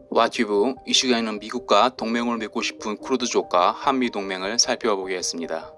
와튜브 이 시간에는 미국과 동맹을 맺고 싶은 쿠르드족과 한미 동맹을 살펴보겠습니다.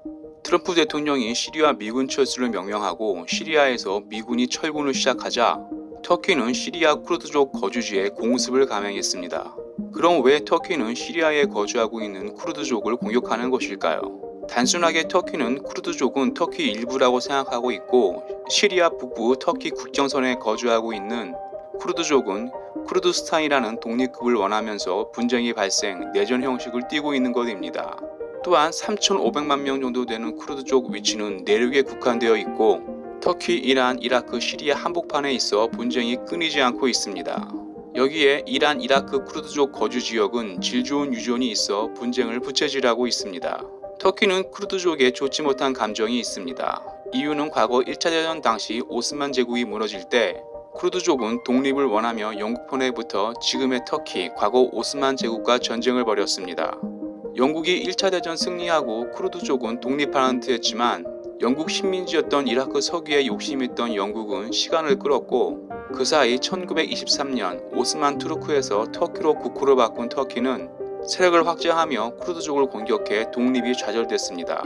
트럼프 대통령이 시리아 미군 철수를 명령하고 시리아에서 미군이 철군을 시작하자 터키는 시리아 쿠르드족 거주지에 공습을 감행했습니다. 그럼 왜 터키는 시리아에 거주하고 있는 쿠르드족을 공격하는 것일까요? 단순하게 터키는 쿠르드족은 터키 일부라고 생각하고 있고 시리아 북부 터키 국경선에 거주하고 있는 쿠르드족은 쿠르드스탄이라는 독립국을 원하면서 분쟁이 발생, 내전 형식을 띠고 있는 것입니다. 또한 3,500만 명 정도 되는 쿠르드족 위치는 내륙에 국한되어 있고 터키, 이란, 이라크, 시리아 한복판에 있어 분쟁이 끊이지 않고 있습니다. 여기에 이란, 이라크 쿠르드족 거주 지역은 질 좋은 유전이 있어 분쟁을 부채질하고 있습니다. 터키는 쿠르드족에 좋지 못한 감정이 있습니다. 이유는 과거 1차 대전 당시 오스만 제국이 무너질 때 쿠르드족은 독립을 원하며 영국편에부터 지금의 터키, 과거 오스만 제국과 전쟁을 벌였습니다. 영국이 1차 대전 승리하고 쿠르드족은 독립하는 듯 했지만 영국 식민지였던 이라크 서기에 욕심이 있던 영국은 시간을 끌었고 그 사이 1923년 오스만 투르크에서 터키로 국호를 바꾼 터키는 세력을 확장하며 쿠르드족을 공격해 독립이 좌절됐습니다.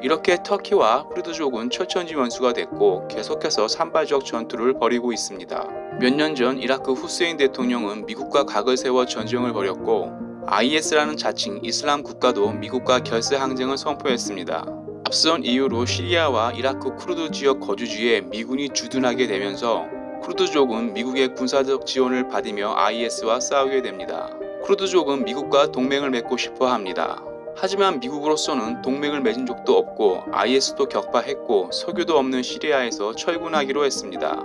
이렇게 터키와 쿠르드족은 철천지원수가 됐고 계속해서 산발적 전투를 벌이고 있습니다. 몇 년 전 이라크 후세인 대통령은 미국과 각을 세워 전쟁을 벌였고 IS라는 자칭 이슬람 국가도 미국과 결세 항쟁을 선포했습니다. 앞선 이유로 시리아와 이라크 쿠르드 지역 거주지에 미군이 주둔하게 되면서 쿠르드족은 미국의 군사적 지원을 받으며 IS와 싸우게 됩니다. 쿠르드족은 미국과 동맹을 맺고 싶어 합니다. 하지만 미국으로서는 동맹을 맺은 적도 없고 IS도 격파했고 석유도 없는 시리아에서 철군하기로 했습니다.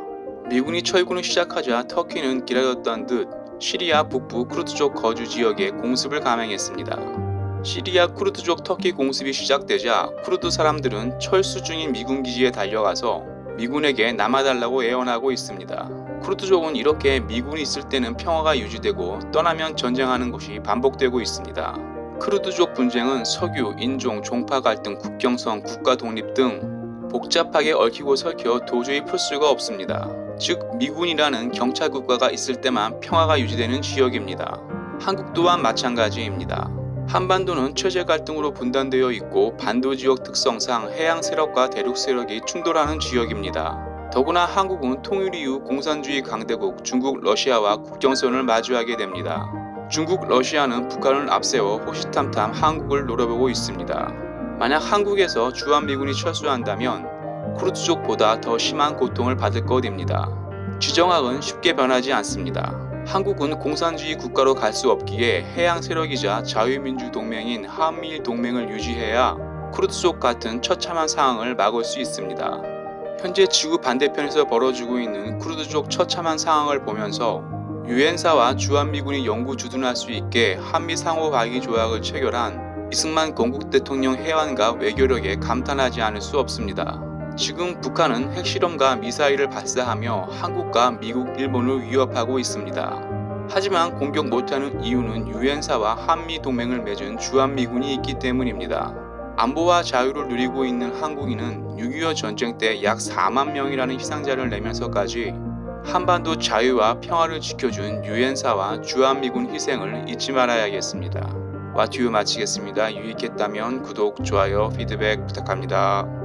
미군이 철군을 시작하자 터키는 기다렸던 듯 시리아 북부 쿠르드족 거주 지역에 공습을 감행했습니다. 시리아 쿠르드족 터키 공습이 시작되자 쿠르드 사람들은 철수 중인 미군 기지에 달려가서 미군에게 남아달라고 애원하고 있습니다. 쿠르드족은 이렇게 미군이 있을 때는 평화가 유지되고 떠나면 전쟁하는 것이 반복되고 있습니다. 쿠르드족 분쟁은 석유, 인종, 종파 갈등, 국경선, 국가 독립 등 복잡하게 얽히고 설켜 도저히 풀 수가 없습니다. 즉 미군이라는 경찰 국가가 있을 때만 평화가 유지되는 지역입니다. 한국 또한 마찬가지입니다. 한반도는 체제 갈등으로 분단되어 있고 반도 지역 특성상 해양 세력과 대륙 세력이 충돌하는 지역입니다. 더구나 한국은 통일 이후 공산주의 강대국 중국, 러시아와 국경선을 마주하게 됩니다. 중국, 러시아는 북한을 앞세워 호시탐탐 한국을 노려보고 있습니다. 만약 한국에서 주한미군이 철수한다면 쿠르드족보다 더 심한 고통을 받을 것입니다. 지정학은 쉽게 변하지 않습니다. 한국은 공산주의 국가로 갈 수 없기에 해양 세력이자 자유민주 동맹인 한미일 동맹을 유지해야 쿠르드족 같은 처참한 상황을 막을 수 있습니다. 현재 지구 반대편에서 벌어지고 있는 쿠르드족 처참한 상황을 보면서 유엔사와 주한미군이 영구 주둔할 수 있게 한미 상호방위 조약을 체결한 이승만 건국 대통령 해안과 외교력에 감탄하지 않을 수 없습니다. 지금 북한은 핵실험과 미사일을 발사하며 한국과 미국, 일본을 위협하고 있습니다. 하지만 공격 못하는 이유는 유엔사와 한미 동맹을 맺은 주한미군이 있기 때문입니다. 안보와 자유를 누리고 있는 한국인은 6.25 전쟁 때 약 4만 명이라는 희생자를 내면서까지 한반도 자유와 평화를 지켜준 유엔사와 주한미군 희생을 잊지 말아야겠습니다. 와튜브 마치겠습니다. 유익했다면 구독, 좋아요, 피드백 부탁합니다.